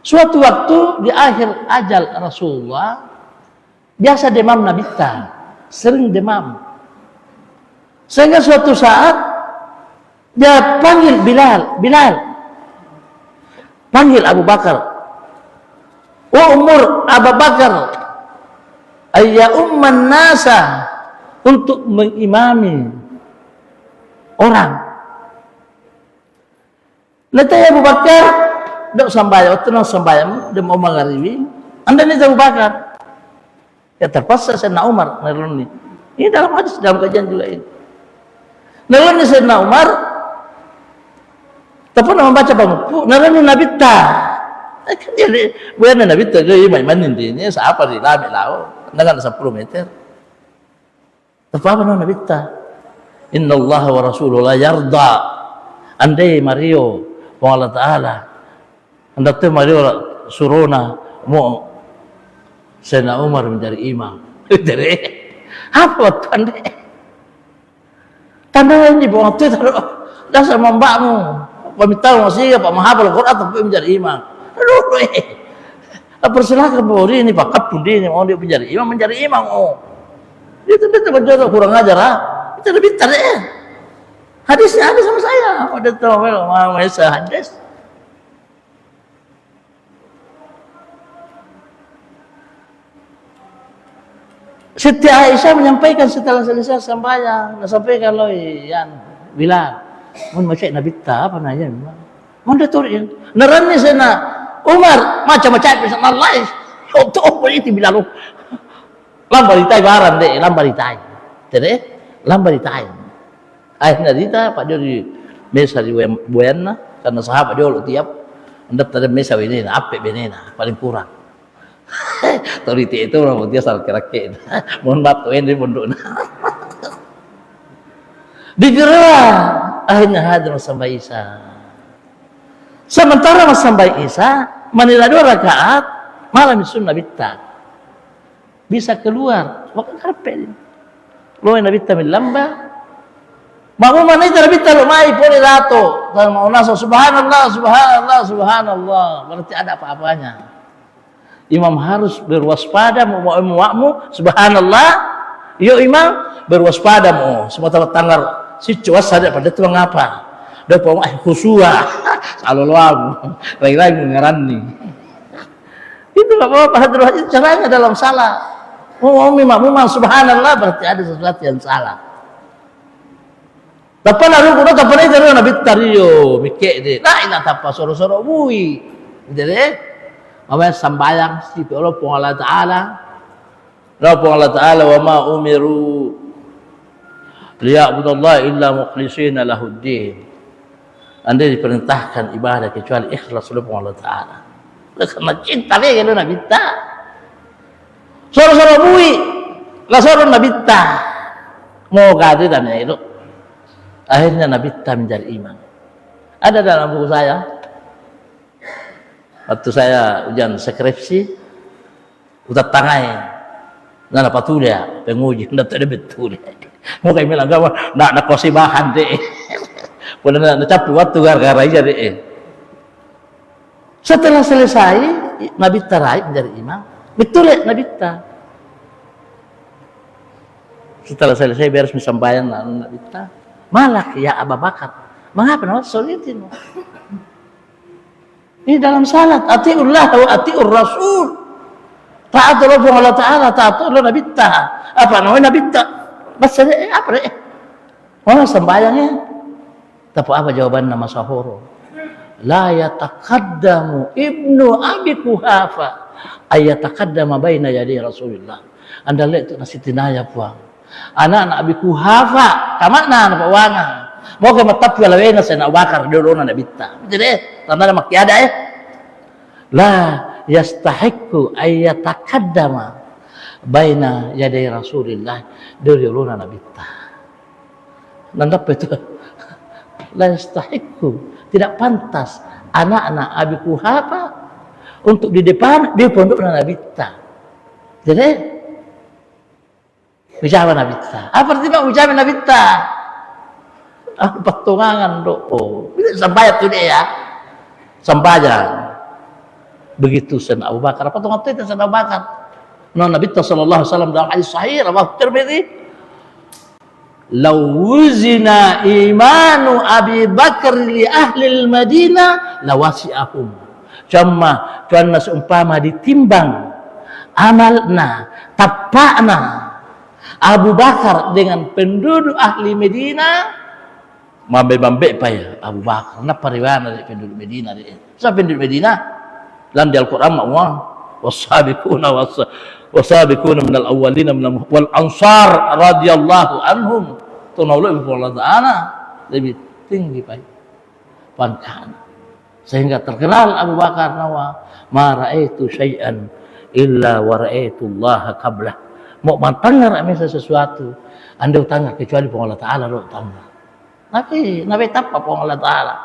suatu waktu di akhir ajal Rasulullah biasa demam Nabi ta sering demam Sehingga suatu saat dia panggil Bilal, panggil Abu Bakar, umur Abu Bakar ayya umman nasa, untuk mengimami orang. Nanti Abu Bakar dok sambayang, waktu nang sambayang dia mau magharibi, anda ni Abu Bakar. Ya terpaksa Sayyidina Umar naluni. Ini dalam hadis, dalam kajian juga ini. Naluni Sayyidina Umar, tapi nama baca bangun, naluni Nabi ta. Jadi bukan Nabi ta, jadi main-main ini siapa di lami lau, dengan 10 meter. Tapi apa nama Nabi ta? Inna Allah wa Rasulullah yarda. Andai Mario, Allah Taala, anda tu Mario surona mau Sayyidina Umar menjadi imam. Jadi apa tanda? Tanda ini buang tu dah sama mbakmu. Pemitahu masih apa menghafal Quran tapi menjadi imam. Aduh, persilakan boleh ini Pak Kapun dia mau dia menjadi imam. Oh, itu betul betul kurang ajar ah. Itu lebih tar Hadisnya ada sama saya. Ada tahu mau hadis. Siti Aisyah menyampaikan setelah selesai sembahyang, sampaikan loh yang Bilal, mun macam Nabi ta apa nanya Bilal, mun datorin, nerani sana Umar macam-macam bisa nalai, oh itu Bilal, lambaritai baran deh, lambaritai, jadi lambaritai, akhirnya dia Pak dia di mesa di Buena, karena sahabat dia lo tiap, hendak ada mesa ini, apa benena paling kurang. Toriti itu orang dia salah kira-kira. Mohon maaf tuh ini pondok. Digerak akhirnya hadir sampai Isa. Sementara sampai Isa menilai 2 rakaat malam sunnah bitta. Bisa keluar. Maka karpet. Lo yang bitta min lamba. Mau mana itu bitta lo mai poli lato. Dan mau nasa subhanallah. Berarti ada apa-apanya. Imam harus berwaspada makmum subhanallah. Yo imam berwaspada mu. Semua tanggal si cuas ada pada itu mengapa? Dah pom khusua. Sallallahu lain-lain mengerani. Itu enggak apa-apa hadis caranya dalam salah. Makmum subhanallah berarti ada sesuatu yang salah. Tapi lalu kuno kapan itu Nabi Tario mikir dia. Lah ina tapa soro-soro bui. Jadi awal sambayang si Allah Ta'ala wa ma umiru liya'budallah illa mukhlishina lahuddin. Anda diperintahkan ibadah kecuali ikhlas oleh Allah Ta'ala. Karena cinta dia kalau Nabi ta soro-soro bui lah soro Nabi ta mau gadi dan itu akhirnya Nabi ta menjadi imam. Ada dalam buku saya waktu saya ujian skripsi, udah tangai, nana patulia, penguji, ndak ada betul. Mau kayak bilang gak, nak kosi bahan deh, benar nak capek waktu gara-gara aja deh. Setelah selesai, Nabi Tarai menjadi imam, betul ya Nabi Ta. Setelah selesai beres misambayan Nabi Ta, malak ya Abu Bakar, mengapa nama solitin? Ini dalam salat, atiullah wa atiur rasul. Taat Allah Ta'ala, taat Allah Nabi ta. Apa namanya Nabi ta? Bahasa apa deh? Oh sembayangnya. Tapi apa jawaban nama sahur? La yataqaddamu ibnu Abi Quhafa ayataqaddama baina yadi Rasulullah. Anda lihat itu nasi tinaya puang. Anak-anak Abi Quhafa, kamakna apa wangan. Mau ke matap galawena sa Abu Bakar dulu na nabita. Jadi tanda na makiada la yastahiqu ayyataqaddama baina yaday Rasulillah dulu na nabita. Nandap itu la yastahiqu, tidak pantas anak-anak Abi Quhafa untuk di depan di pondok na nabita. Jadi bicara nabita. Apa artinya bicara nabita? Patungangan doa. Sampai itu dia ya. Sambayang. Begitu Sayyidina Abu Bakar. Patungan itu Sayyidina Abu Bakar. Nabi sallallahu alaihi wasallam dalam hadis sahih riwayat Tirmidzi. "Law wuzina imanu Abi Bakar li ahli al-Madinah lawasi'ahum." Cuma karena seumpama ditimbang amalna, tapakna Abu Bakar dengan penduduk ahli Medina, mambe paya Abu Bakar na pariwana dari penduduk Medina. Sa penduduk Medina dalam di Al-Qur'an Allah wasabiquna minal awwalina wal ansar radhiyallahu anhum tunawlu bi Allah Ta'ala lebih tinggi paya pangkat, sehingga terkenal Abu Bakar nawa ma raaitu syai'an illa wa raaitu Allah qablah. Mau mantangar amisa sesuatu anda utangga kecuali Allah Ta'ala lo utangga. Nabi tapa Allah Ta'ala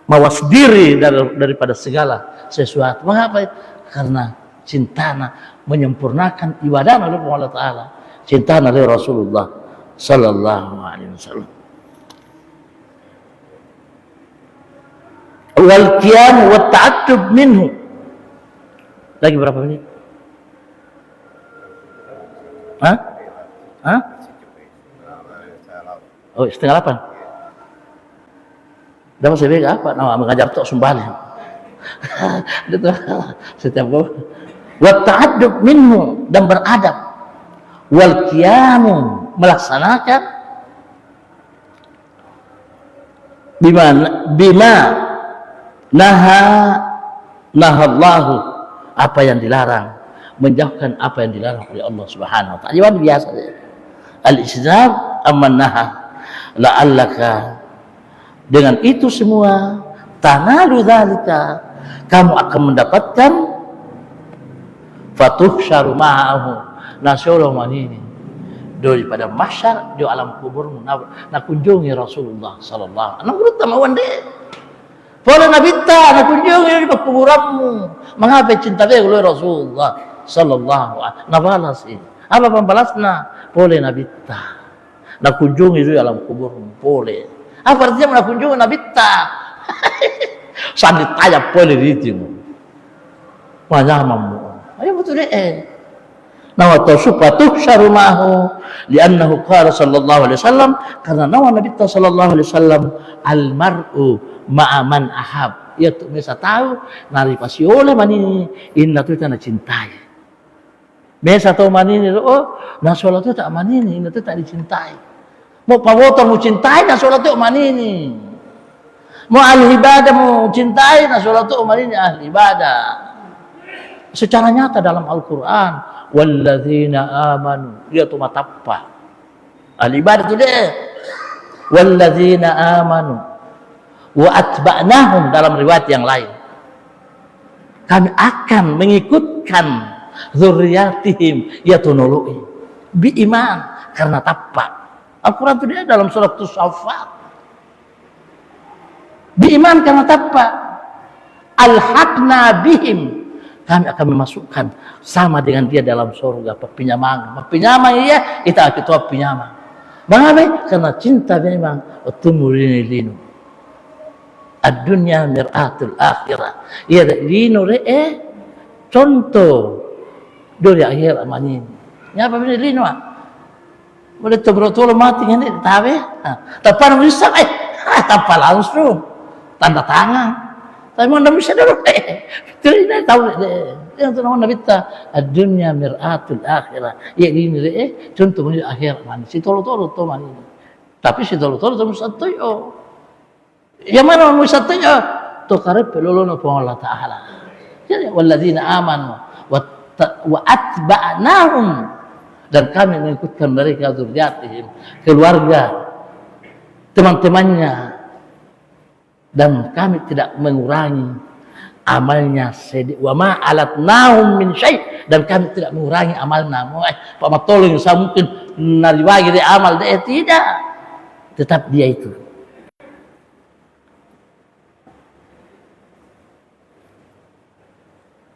mawas diri daripada segala sesuatu. Mengapa? Karena cintana menyempurnakan ibadah oleh Allah Ta'ala, cintana oleh Rasulullah sallallahu alaihi wasallam. Wal qiyam wa ta'attub minhu. Lagi berapa menit? Hah? Oh, 7:30. Dah masih bega apa? Nama mengajar tok sumbali. Setiap wa ta'addub minhu, dan beradab. Wal qiyamu, melaksanakan bima nahallahu, apa yang dilarang, menjauhkan apa yang dilarang oleh Allah Subhanahu wa Ta'ala. Jawaban biasa. Al-ijtinab amman naha, la'allaka, dengan itu semua tanalu dzalika, kamu akan mendapatkan fatuhsyaru ma'ahu, nasyurul manini, daripada mahsyar di alam kuburmu na kunjungi Rasulullah sallallahu alaihi wasallam. Nama wande pola nabita na kunjungi di kuburanmu. Mengapa cinta dia oleh Rasulullah sallallahu alaihi wasallam? Nabalas ini apa pembalasna? Boleh nabita na kunjungi di alam kuburmu, boleh. Apa artinya na kunjungi nabita? Sandi tanya boleh ditimu majamamu. Ayo betul nawa tasufatu syarumahu li'annahu qala sallallahu alaihi wasallam, karena nawa Nabi sallallahu alaihi wasallam almar'u ma'a man ahab, ya tu bisa tahu nari pasi oleh manini inna tu tak cintai mesa tahu manini oh na salat tu tak manini inna tu tak dicintai. Mau pawoto mau cintai na salat tu manini, mau ahli ibadah mau cintai na salat tu manini ahli ibadah. Secara nyata dalam Al-Quran, walladzina amanu, dia tu matappa ahli ibadah tu dia. Walladzina amanu wa atba'nahum, dalam riwayat yang lain, kami akan mengikutkan zurriyatihim yatunului bi iman, karena tappa. Al-Quran itu dia dalam surat As-Saffat, bi iman karena tappa. Alhaqna bihim, kami akan memasukkan sama dengan dia dalam surga. Penyamang iya, kita ketua penyamang. Mengapa? Karena cinta memang utumulinu. Ad-dunya mir'atul akhirah. Iya, lino contoh dari akhir amanin. Nyapa benar lino? Boleh betul mati ini, tahu? Tanpa bisa, tanpa langsung tanda tangan. Tapi mana bisa dulu? Tidak tahu. Yang tu nama Nabi ta, ad-dunya mir'atul akhirah. Ya ini contoh ni akhir manis. Si tolo-tolo tu manis. Tapi si tolo-tolo tu musatoyo. Yang mana musatoyo? Tu karep pelolono pun Allah Taala. Jadi walladzina amanu wa atba'nahum, dan kami mengikutkan mereka zuriatihim, keluarga, teman-temannya, dan kami tidak mengurangi amalnya sedikit. Wa ma alatnahum min syai', dan kami tidak mengurangi amalna. Pak matolong saya mungkin nariwagi dia amal dia, tidak, tetap dia itu.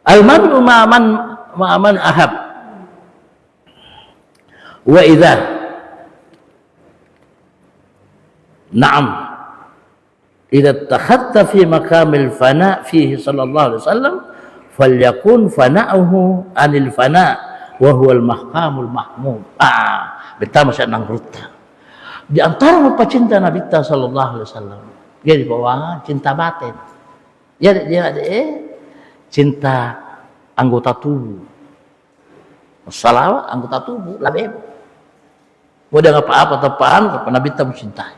Al-mar'u ma'aman ahab wa idza na'am idza takhadta fi maqamil fana fihi sallallahu alaihi wasallam falyakun fana'uhu anil fana wa huwa al-maqamul mahmud. beta masih nang ruta. Di antara pecinta Nabi sallallahu alaihi wasallam, dia dibawa cinta batin. Dia cinta anggota tubuh. Masalah anggota tubuh lebih. Mau dia apa-apa tepaan, Nabi tak mencintai.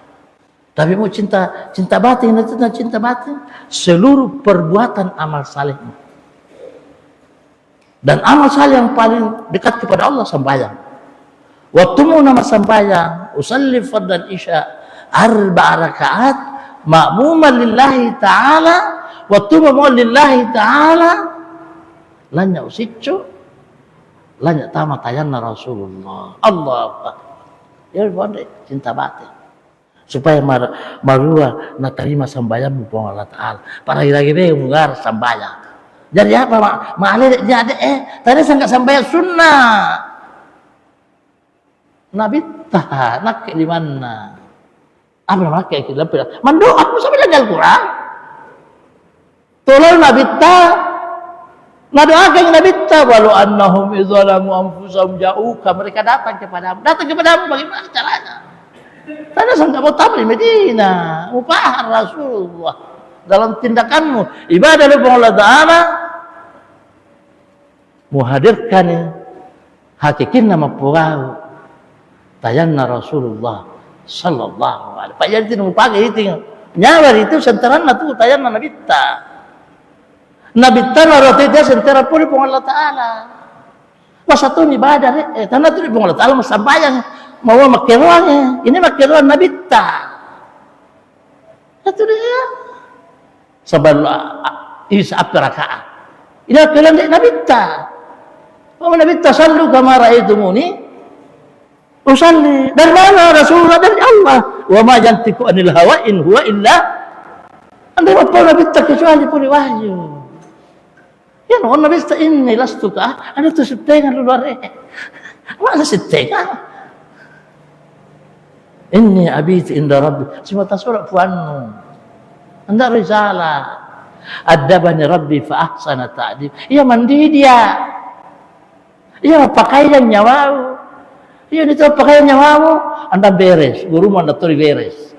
Tapi mau cinta batin, cinta batin, seluruh perbuatan amal saleh. Dan amal saleh yang paling dekat kepada Allah sembahyang. Waktu mau nama sembahyang, usalli fardal isya 4 rakaat ma'muman lillahi ta'ala, waktu mau lillahi ta'ala, lanya usiccu, lanya tamat tayanna Rasulullah. Allah Akbar. Ya boleh cinta batin. Supaya marua na terima sembahyang mumpung Allah Ta'ala. Para lagi be mungar sembahyang. Jadi apa ma'ale jadi tadi sangat sembahyang sunnah. Nabi tah nak di mana? Apa nak kayak kita pilih? Mandoa aku sampai dalam Al-Quran. Tolong Nabi tah. Nadoakan Nabi tah walau annahum idzalamu anfusahum ja'uka, mereka datang kepadamu. Datang kepadamu bagaimana caranya? Tadi sangat mau tampil di Medina, upah Rasulullah dalam tindakanmu ibadah kepada Allah Ta'ala, menghadirkan hakikin nama purau tayanna Rasulullah sallallahu alaihi. Pak jadi tidak pakai itu nyawar itu sentaran itu tayanna Nabi ta. Nabi ta roti dia sentara pun kepada Allah Ta'ala. Masa tu ibadah tanah tu kepada Allah Ta'ala sembahyang. Mau makiruannya, ini makiruan Nabi ta. Itu dia. Sebab isa rakaat. Ini makiruan Nabi ta. Mau Nabi ta sallu kama ra'aitumuni. Usalli. Dari mana Rasulullah? Dari Allah. Wa ma yantiqu anil hawa in huwa illa. Andai apa Nabi ta kecuali pun wahyu. Ya no Nabi ta inni lastuka. Ada tu setengan luar. Mana setengan? Inni abit inda rabbi. Semua tasawwur puanmu. Anda risalah. Adabani rabbi fa ahsana ta'dib. Ia mandi dia. Ia pakaian nyawamu. Ia itu pakaian nyawamu. Anda beres. Gurumu anda turi beres.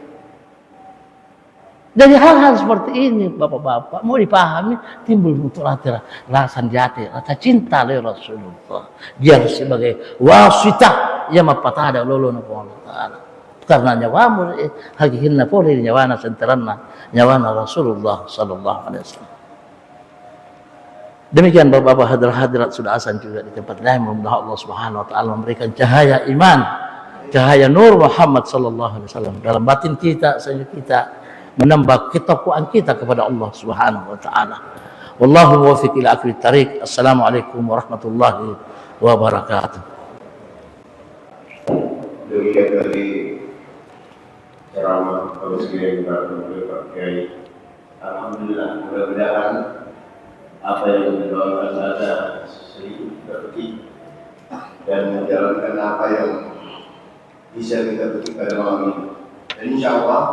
Jadi hal-hal seperti ini bapak-bapak mau dipahami timbul mutuatir rasa jati, rasa cinta oleh Rasulullah. Dia sebagai wasitah yang mapatada lolo na Allah Ta'ala. Karena nyawamu hakikinna boleh nyawana senteranna nyawana Rasulullah sallallahu alaihi wasallam. Demikian Bapak-bapak hadirat sudah asan juga di tempat lain, mudah-mudahan Allah Subhanahu wa taala memberikan cahaya iman, cahaya nur Muhammad sallallahu alaihi wasallam dalam batin kita sehingga kita menambah ketakwaan kita kepada Allah Subhanahu wa taala. Wallahu muwaffiq ila aqwamit thariq. Assalamualaikum warahmatullahi wabarakatuh. Demikian tadi ceramah yang dilakukan oleh Pak Kiai. Alhamdulillah, mudah-mudahan apa yang dibawakan ada sedikit terpetik dan menjalankan apa yang bisa kita petik pada malam ini. Dan insya Allah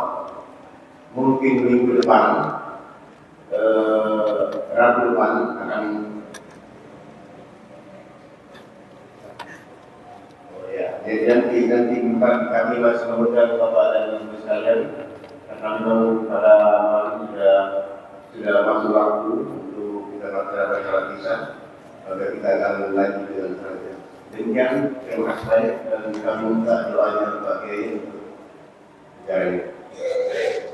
mungkin minggu depan, Rabu depan akan nanti kami masih memegang Bapak dan Ibu sekalian, karena memang pada malam sudah masuk waktu untuk kita laksanakan sholat isya, maka kita akan lanjut dengan saja. Demikian, terima kasih banyak dan kami minta doanya Pak Kiai untuk bicara ini.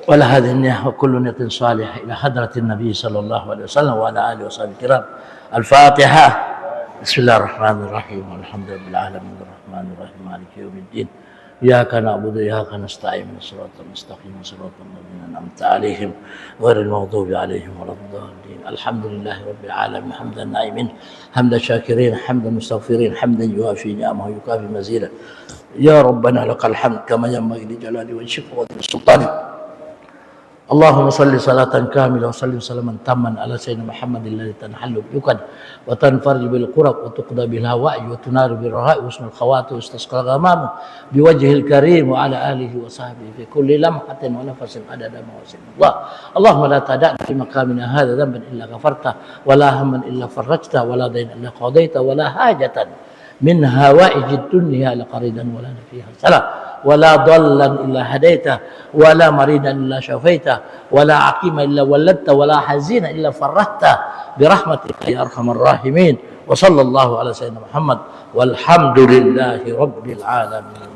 ولا هذه النية وكل نية صالحة إلى حضرة النبي صلى الله عليه وسلم وعلى آله وصحبه الكرام. الفاتحة. بسم الله الرحمن الرحيم والحمد لله رب العالمين الرحمن الرحيم مالك يوم الدين إياك نعبد وإياك نستعين من الصراط المستقيم صراط الذين أنعمت عليهم غير المغضوب عليهم ولا الضالين. الحمد لله رب العالمين حمدا نائمين حمدا شاكرين حمدا مستغفرين حمدا يوافي نعمه يكافي مزيدا. يا ربنا لك الحمد كما ينبغي لجلال وجهك وسلطانك. اللهم صل صلاة كاملة وسلم سلاما تاما على سيدنا محمد الذي تنحل بالعقد وتنفرج بالقرب وتقضى بالهواء وتنار بالرهاء واسم الخواتم واستسقى الغمام بوجه الكريم وعلى آله وصحبه في كل لمحة ونفس عدد ما وسع الله. اللهم لا تدع في مقامنا هذا ذنبا إلا غفرته ولا هما إلا فرجته ولا دين إلا قضيته ولا حاجة من هوائج الدنيا لقريدا ولا فيها سلام ولا ضلا إلا هديته ولا مريدا إلا شفيته ولا عقيما إلا ولدته ولا حزينا إلا فرحته برحمتك يا أرحم الراحمين. وصلى الله على سيدنا محمد والحمد لله رب العالمين.